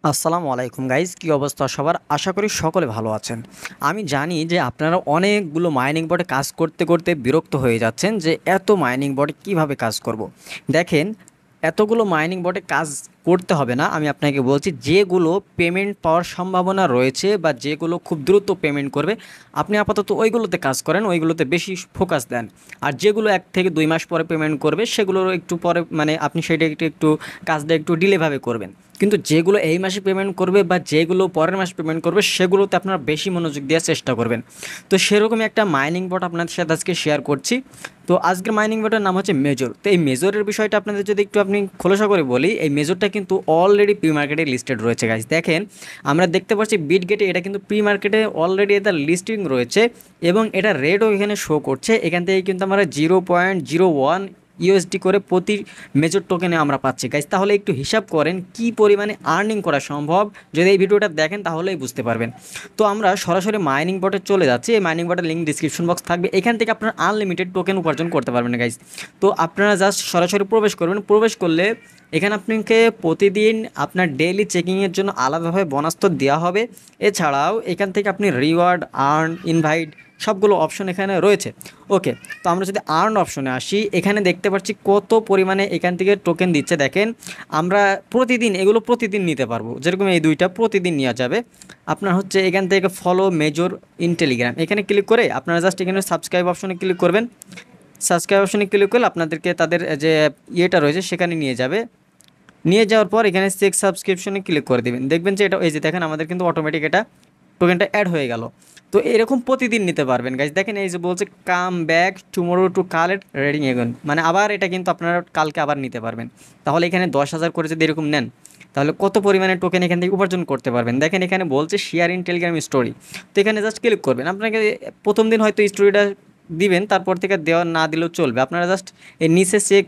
আসসালামু আলাইকুম গাইজ, কী অবস্থা সবার? আশা করি সকলে ভালো আছেন। আমি জানি যে আপনারা অনেকগুলো মাইনিং বোর্ডে কাজ করতে করতে বিরক্ত হয়ে যাচ্ছেন যে এত মাইনিং বোর্ডে কিভাবে কাজ করব। দেখেন, এতগুলো মাইনিং বোর্ডে কাজ করতে হবে না। আমি আপনাকে বলছি যেগুলো পেমেন্ট পাওয়ার সম্ভাবনা রয়েছে বা যেগুলো খুব দ্রুত পেমেন্ট করবে, আপনি আপাতত ওইগুলোতে কাজ করেন, ওইগুলোতে বেশি ফোকাস দেন। আর যেগুলো 1 থেকে 2 মাস পরে পেমেন্ট করবে সেগুলোর একটু পরে আপনি সেটা একটু একটু কাজটা একটু ডিলেভাবে করবেন। কিন্তু যেগুলো এই মাসে পেমেন্ট করবে বা যেগুলো পরের মাসে পেমেন্ট করবে সেগুলোতে আপনারা বেশি মনোযোগ দেওয়ার চেষ্টা করবেন। তো সেরকমই একটা মাইনিং বট আপনাদের সাথে আজকে শেয়ার করছি। তো আজকের মাইনিং বটের নাম হচ্ছে মেজর। তো এই মেজরের বিষয়টা আপনাদের যদি একটু আপনি খোলাসা করে বলি, এই মেজরটা কিন্তু অলরেডি প্রি মার্কেটে লিস্টেড রয়েছে গাইজ। দেখেন, আমরা দেখতে পাচ্ছি বিটগেটে এটা কিন্তু প্রি মার্কেটে অলরেডি এটার লিস্টিং রয়েছে এবং এটা রেটও এখানে শো করছে। এখান থেকে কিন্তু আমরা 0.01 ইউএসডি করে প্রতি মেজর টোকেনে আমরা পাচ্ছি গাইজ। তাহলে একটু হিসাব করেন কি পরিমাণে আর্নিং করা সম্ভব। যদি এই ভিডিওটা দেখেন তাহলেই বুঝতে পারবেন। তো আমরা সরাসরি মাইনিং বটে চলে যাচ্ছি। এই মাইনিং বটের লিঙ্ক ডিসক্রিপশন বক্স থাকবে। এখান থেকে আপনারা আনলিমিটেড টোকেন উপার্জন করতে পারবেন গাইজ। তো আপনারা জাস্ট সরাসরি প্রবেশ করবেন। প্রবেশ করলে এখানে আপনাকে প্রতিদিন আপনার ডেইলি চেকিংয়ের জন্য আলাদাভাবে বোনাস তো দেওয়া হবে। এছাড়াও এখান থেকে আপনি রিওয়ার্ড, আর্ন, ইনভাইট সবগুলো অপশন এখানে রয়েছে। ওকে, তো আমরা যদি আর্ন অপশনে আসি, এখানে দেখতে পাচ্ছি কত পরিমাণে এখান থেকে টোকেন দিচ্ছে। দেখেন, আমরা প্রতিদিন এগুলো প্রতিদিন নিতে পারবো। যেরকম এই দুইটা প্রতিদিন নেওয়া যাবে। আপনার হচ্ছে এখান থেকে ফলো মেজর ইন টেলিগ্রাম, এখানে ক্লিক করে আপনারা জাস্ট এখানে সাবস্ক্রাইব অপশনে ক্লিক করবেন। সাবস্ক্রাইব অপশনে ক্লিক করলে আপনাদেরকে তাদের যে ইয়েটা রয়েছে সেখানে নিয়ে যাবে। নিয়ে যাওয়ার পর এখানে চেক সাবস্ক্রিপশনে ক্লিক করে দেবেন। দেখবেন যে এটা এই যে দেখেন আমাদের কিন্তু অটোমেটিক এটা টোকেনটা অ্যাড হয়ে গেল। তো এরকম প্রতিদিন নিতে পারবেন গাইজ। দেখেন এই যে বলছে come back tomorrow to collect reading again, মানে আবার এটা কিন্তু আপনারা কালকে আবার নিতে পারবেন। তাহলে এখানে 10,000 করে যদি এরকম নেন তাহলে কত পরিমাণে টোকেন এখান থেকে উপার্জন করতে পারবেন। দেখেন এখানে বলছে শেয়ার ইন টেলিগ্রাম স্টোরি। তো এখানে জাস্ট ক্লিক করবেন। আপনাকে প্রথম দিন হয়তো স্টোরিটা দিবেন, তারপর থেকে দেওয়া না দিলেও চলবে। আপনারা জাস্ট এর নিচে চেক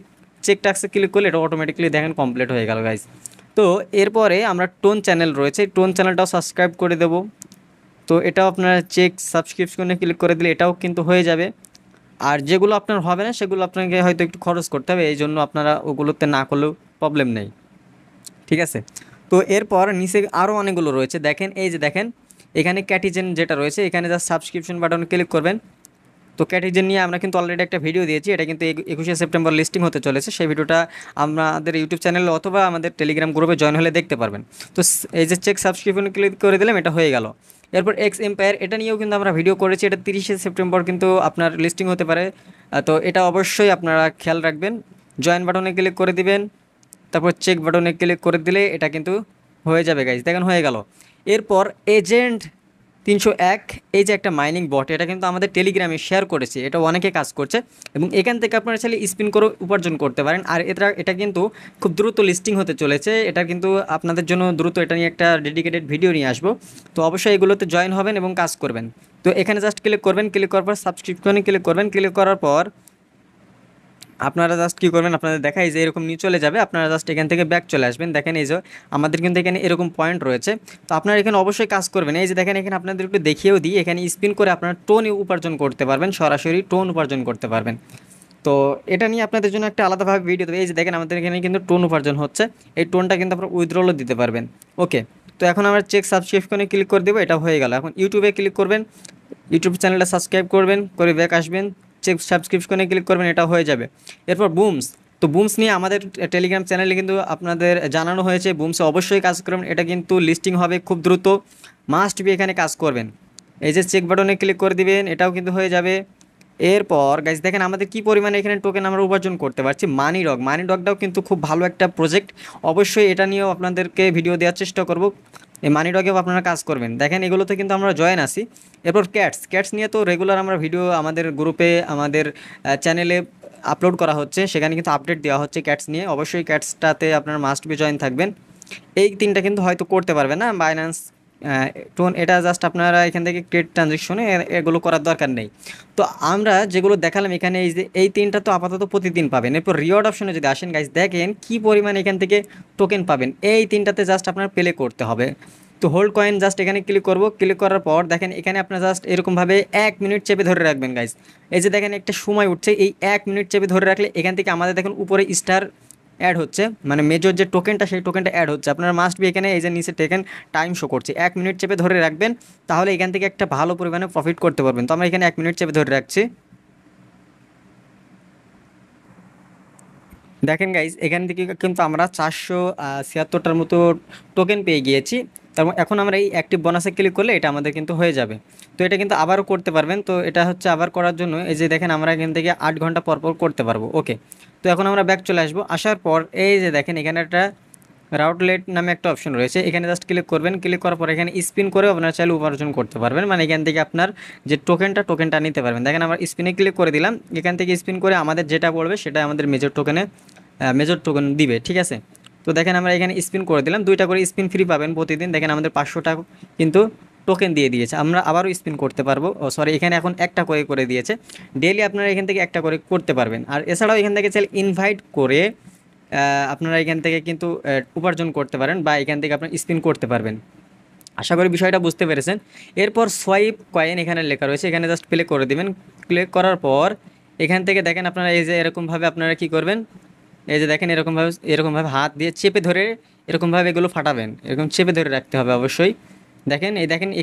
চেক টাক্সে ক্লিক করলে এটা অটোমেটিকলি দেখেন কমপ্লিট হয়ে গেল গাইজ। তো এরপরে আমরা টোন চ্যানেল রয়েছে, টোন চ্যানেলটাও সাবস্ক্রাইব করে দেবো। তো এটাও আপনারা চেক সাবস্ক্রিপশনে ক্লিক করে দিলে এটাও কিন্তু হয়ে যাবে। আর যেগুলো আপনার হবে না সেগুলো আপনাকে হয়তো একটু খরচ করতে হবে, এই জন্য আপনারা ওগুলোতে না করলেও প্রবলেম নেই। ঠিক আছে। তো এরপর নিচে আরও অনেকগুলো রয়েছে। দেখেন এই যে দেখেন এখানে ক্যাটিজেন যেটা রয়েছে, এখানে জাস্ট সাবস্ক্রিপশন বাটনে ক্লিক করবেন। তো ক্যাটেগরি নিয়ে আমরা কিন্তু অলরেডি একটা ভিডিও দিয়েছি। এটা কিন্তু 21শে সেপ্টেম্বর লিস্টিং হতে চলেছে। সেই ভিডিওটা আমাদের ইউটিউব চ্যানেলে অথবা আমাদের টেলিগ্রাম গ্রুপে জয়েন হলে দেখতে পারবেন। তো এই যে চেক সাবস্ক্রিপশন ক্লিক করে দিলাম, এটা হয়ে গেল। এরপর এক্স এম্পায়ার, এটা নিয়েও কিন্তু আমরা ভিডিও করেছি। এটা 30শে সেপ্টেম্বর কিন্তু আপনার লিস্টিং হতে পারে। তো এটা অবশ্যই আপনারা খেয়াল রাখবেন। জয়েন বাটনে ক্লিক করে দিবেন, তারপর চেক বাটনে ক্লিক করে দিলে এটা কিন্তু হয়ে যাবে গাইজ। দেখেন হয়ে গেল। এরপর এজেন্ট 301, এই যে একটা মাইনিং বট, এটা কিন্তু আমাদের টেলিগ্রামে শেয়ার করেছি। এটা অনেকে কাজ করছে এবং এখান থেকে আপনারা চাইলে স্পিন করে উপার্জন করতে পারেন। আর এটা কিন্তু খুব দ্রুত লিস্টিং হতে চলেছে। এটা কিন্তু আপনাদের জন্য দ্রুত এটা নিয়ে একটা ডেডিকেটেড ভিডিও নিয়ে আসবো। তো অবশ্যই এগুলোতে জয়েন হবেন এবং কাজ করবেন। তো এখানে জাস্ট ক্লিক করবেন, ক্লিক করার পর সাবস্ক্রিপশনে ক্লিক করবেন। ক্লিক করার পর আপনারা জাস্ট কী করবেন, আপনাদের দেখাই যে এরকম নিয়ে চলে যাবে। আপনারা জাস্ট এখান থেকে ব্যাক চলে আসবেন। দেখেন এই যে আমাদের কিন্তু এখানে এরকম পয়েন্ট রয়েছে। তো আপনারা এখানে অবশ্যই কাজ করবেন। এই যে দেখেন এখানে আপনাদের একটু দেখিয়েও দিই, এখানে স্পিন করে আপনারা টোন উপার্জন করতে পারবেন, সরাসরি টোন উপার্জন করতে পারবেন। তো এটা নিয়ে আপনাদের জন্য একটা আলাদাভাবে ভিডিও দেবে। এই যে দেখেন আমাদের এখানে কিন্তু টোন উপার্জন হচ্ছে। এই টোনটা কিন্তু আপনারা উইথড্রলও দিতে পারবেন। ওকে, তো এখন আমরা চেক সাবস্ক্রিপশনে ক্লিক করে দেবো। এটা হয়ে গেল। এখন ইউটিউবে ক্লিক করবেন, ইউটিউব চ্যানেলটা সাবস্ক্রাইব করবেন, করে ব্যাক আসবেন, চেক সাবস্ক্রিপশনে ক্লিক করবেন, এটা হয়ে যাবে। এরপর বুমস, তো বুমস নিয়ে আমাদের টেলিগ্রাম চ্যানেলে কিন্তু আপনাদের জানানো হয়েছে। বুমসে অবশ্যই কাজ করবেন, এটা কিন্তু লিস্টিং হবে খুব দ্রুত। মাস্ট বি এখানে কাজ করবেন। এই যে চেক বাটনে ক্লিক করে দিবেন, এটাও কিন্তু হয়ে যাবে। এরপর গাইজ দেখেন আমাদের কি পরিমাণে এখানে টোকেন আমরা উপার্জন করতে পারছি। মানি ডগটাও কিন্তু খুব ভালো একটা প্রজেক্ট। অবশ্যই এটা নিয়েও আপনাদেরকে ভিডিও দেওয়ার চেষ্টা করব। এই মানি ডগেও আপনারা কাজ করবেন। দেখেন এগুলোতে কিন্তু আমরা জয়েন আসি। এরপর ক্যাটস নিয়ে তো রেগুলার আমরা ভিডিও আমাদের গ্রুপে আমাদের চ্যানেলে আপলোড করা হচ্ছে, সেখানে কিন্তু আপডেট দেওয়া হচ্ছে ক্যাটস নিয়ে। অবশ্যই ক্যাটসটাতে আপনার মাস্ট বি জয়েন থাকবেন। এই তিনটা কিন্তু হয়তো করতে পারবেন না, বাইন্যান্স টোন, এটা জাস্ট আপনারা এখান থেকে ক্রিয়েট ট্রানজ্যাকশনে এগুলো করার দরকার নেই। তো আমরা যেগুলো দেখালাম এখানে এই যে এই তিনটা তো আপাতত প্রতিদিন পাবেন। এরপর রিওয়ার্ড অপশনে যদি আসেন গাইজ, দেখেন কি পরিমাণ এখান থেকে টোকেন পাবেন। এই তিনটাতে জাস্ট আপনার প্লে করতে হবে। তো হোল্ড কয়েন জাস্ট এখানে ক্লিক করব। ক্লিক করার পর দেখেন এখানে আপনার জাস্ট এরকমভাবে 1 মিনিট চেপে ধরে রাখবেন গাইজ। এই যে দেখেন একটা সময় উঠছে, এই 1 মিনিট চেপে ধরে রাখলে এখান থেকে আমাদের দেখুন উপরে স্টার অ্যাড হচ্ছে, মানে মেজর যে টোকেনটা সেই টোকেনটা অ্যাড হচ্ছে। আপনারা মাস্ট বি এখানে এই যে নিচে টেকেন টাইম শো করছে, 1 মিনিট চেপে ধরে রাখবেন, তাহলে এখান থেকে একটা ভালো পরিমাণে প্রফিট করতে পারবেন। তো আমরা এখানে 1 মিনিট চেপে ধরে রাখছি। দেখেন গাইজ, এখান থেকে কিন্তু আমরা 476টার মতো টোকেন পেয়ে গিয়েছি। এখন আমরা এই অ্যাক্টিভ বোনাসে ক্লিক করলে এটা আমাদের কিন্তু হয়ে যাবে। তো এটা কিন্তু আবারও করতে পারবেন। তো এটা হচ্ছে আবার করার জন্য এই যে দেখেন আমরা এখান থেকে 8 ঘন্টা পর পর করতে পারবো। ওকে, তো এখন আমরা ব্যাক চলে আসবো। আসার পর এই যে দেখেন এখানে একটা রাউটলেট নামে একটা অপশন রয়েছে, এখানে জাস্ট ক্লিক করবেন। ক্লিক করার পর এখানে স্পিন করে আপনারা চাইলে উপার্জন করতে পারবেন, মানে এখান থেকে আপনার যে টোকেনটা নিতে পারবেন। দেখেন আমরা স্পিনে ক্লিক করে দিলাম, এখান থেকে স্পিন করে আমাদের যেটা পড়বে সেটা আমাদের মেজর টোকেন দিবে, ঠিক আছে। তো দেখেন আমরা এখানে স্পিন করে দিলাম, 2টা করে স্পিন ফ্রি পাবেন প্রতিদিন। দেখেন আমাদের 500টা কিন্তু টোকেন দিয়ে দিয়েছে, আমরা আবারও স্পিন করতে পারবো। সরি, এখানে এখন একটা করে দিয়েছে। ডেইলি আপনারা এখান থেকে একটা করে করতে পারবেন। আর এছাড়াও এখান থেকে চাইলে ইনভাইট করে আপনারা এখান থেকে কিন্তু উপার্জন করতে পারেন, বা এখান থেকে আপনার স্পিন করতে পারবেন। আশা করি বিষয়টা বুঝতে পেরেছেন। এরপর সোয়াইপ কয়েন এখানে লেখা রয়েছে, এখানে জাস্ট প্লে করে দিবেন। ক্লিক করার পর এখান থেকে দেখেন আপনারা এই যে এরকমভাবে আপনারা কী করবেন, এই যে দেখেন এরকমভাবে হাত দিয়ে চেপে ধরে এরকমভাবে এগুলো ফাটাবেন, এরকম চেপে ধরে রাখতে হবে অবশ্যই। দেখেন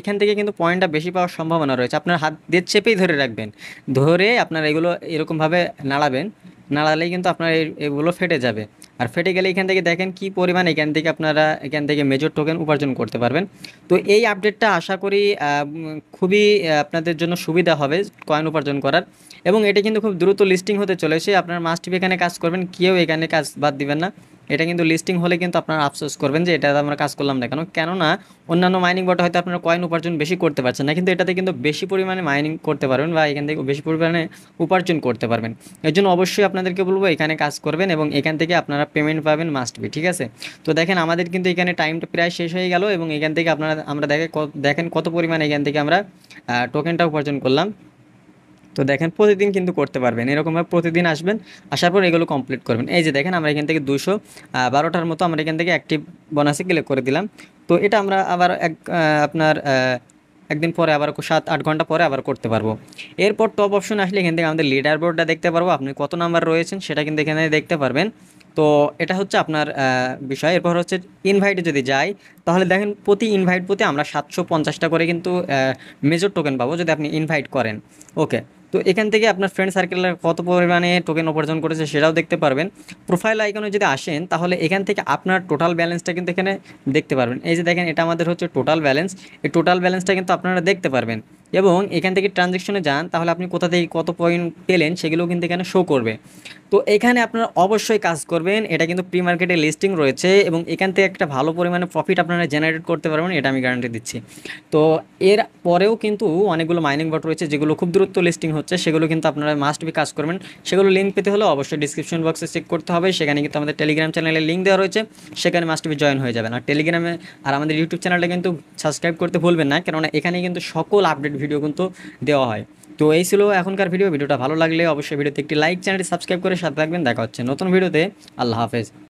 এখান থেকে কিন্তু পয়েন্টটা বেশি পাওয়ার সম্ভাবনা রয়েছে। আপনার হাত দিয়ে চেপেই ধরে রাখবেন, ধরে আপনার এগুলো এরকমভাবে নাড়াবেন, নাড়ালেই কিন্তু আপনার এগুলো ফেটে যাবে। আর ফেটে গেলে এখান থেকে দেখেন কি পরিমাণ আপনারা এখান থেকে মেজর টোকেন উপার্জন করতে পারবেন। তো এই আপডেটটা আশা করি খুবই আপনাদের জন্য সুবিধা হবে কয়েন উপার্জন করার, এবং এটা কিন্তু খুব দ্রুত লিস্টিং হতে চলেছে। আপনারা মাস্ট বি এখানে কাজ করবেন, কেউ এখানে কাজ বাদ দিবেন না। এটা কিন্তু লিস্টিং হলে কিন্তু আপনারা আফসোস করবেন যে এটা আমরা কাজ করলাম না কেন। কেননা অন্যান্য মাইনিং বটে হয়তো আপনারা কয়েন উপার্জন বেশি করতে পারছেন না, কিন্তু এটাতে কিন্তু বেশি পরিমাণে মাইনিং করতে পারবেন, বা এখান থেকে বেশি পরিমাণে উপার্জন করতে পারবেন। এর জন্য অবশ্যই আপনাদেরকে বলবো এখানে কাজ করবেন, এবং এখান থেকে আপনারা পেমেন্ট পাবেন মাস্ট বি, ঠিক আছে। তো দেখেন আমাদের কিন্তু এখানে টাইমটা প্রায় শেষ হয়ে গেল, এবং এখান থেকে আমরা দেখেন কত পরিমাণে এখান থেকে আমরা টোকেনটা উপার্জন করলাম। তো দেখেন প্রতিদিন কিন্তু করতে পারবেন, এরকমভাবে প্রতিদিন আসবেন, আসার পর এগুলো কমপ্লিট করবেন। এই যে দেখেন আমরা এখান থেকে 212টার মতো আমরা এখান থেকে অ্যাক্টিভ বোনাসে ক্লিক করে দিলাম। তো এটা আমরা আবার আপনার একদিন পরে আবার 7-8 ঘন্টা পরে আবার করতে পারবো। এরপর টপ অপশন আসলে এখান থেকে আমাদের লিডার বোর্ডটা দেখতে পারবো, আপনি কত নাম্বার রয়েছেন সেটা কিন্তু এখানে দেখতে পারবেন। তো এটা হচ্ছে আপনার বিষয়। এরপর হচ্ছে ইনভাইটে যদি যাই, তাহলে দেখেন প্রতি ইনভাইট প্রতি আমরা 750টা করে কিন্তু মেজর টোকেন পাবো যদি আপনি ইনভাইট করেন। ওকে, তো এখান থেকে আপনার ফ্রেন্ড সার্কেলের কত পরিমাণে টোকেন উপার্জন করেছে সেটাও দেখতে পারবেন। প্রোফাইল আইকনে যদি আসেন, তাহলে এখান থেকে আপনার টোটাল ব্যালেন্সটা কিন্তু এখানে দেখতে পারবেন। এই যে দেখেন এটা আমাদের হচ্ছে টোটাল ব্যালেন্স, এই টোটাল ব্যালেন্সটা কিন্তু আপনারা দেখতে পারবেন। এবং এখান থেকে ট্রানজ্যাকশনে যান, তাহলে আপনি কোথা থেকে কত পয়েন্ট পেলেন সেগুলোও কিন্তু এখানে শো করবে। তো এখানে আপনারা অবশ্যই কাজ করবেন, এটা কিন্তু প্রি মার্কেটে লিস্টিং রয়েছে, এবং এখান থেকে একটা ভালো পরিমাণে প্রফিট আপনারা জেনারেট করতে পারবেন, এটা আমি গ্যারান্টি দিচ্ছি। তো এর পরেও কিন্তু অনেকগুলো মাইনিং বট রয়েছে যেগুলো খুব দ্রুত লিস্টিং হচ্ছে, সেগুলো কিন্তু আপনারা মাস্ট বি কাজ করবেন। সেগুলো লিঙ্ক পেতে হলে অবশ্যই ডিসক্রিপশন বক্সে চেক করতে হবে, সেখানে কিন্তু আমাদের টেলিগ্রাম চ্যানেলের লিঙ্ক দেওয়া রয়েছে, সেখানে মাস্ট বি জয়েন হয়ে যাবেন। আর টেলিগ্রামে আর আমাদের ইউটিউব চ্যানেলটা কিন্তু সাবস্ক্রাইব করতে ভুলবেন না, কেননা এখানে কিন্তু সকল আপডেট ভিডিও কিন্তু দেওয়া হয়। তো এই ছিল এখনকার ভিডিওটা ভালো লাগলে অবশ্যই ভিডিওতে একটি লাইক, চ্যানেলটি সাবস্ক্রাইব করে সাথে থাকবেন। দেখা হচ্ছে নতুন ভিডিওতে। আল্লাহ হাফেজ।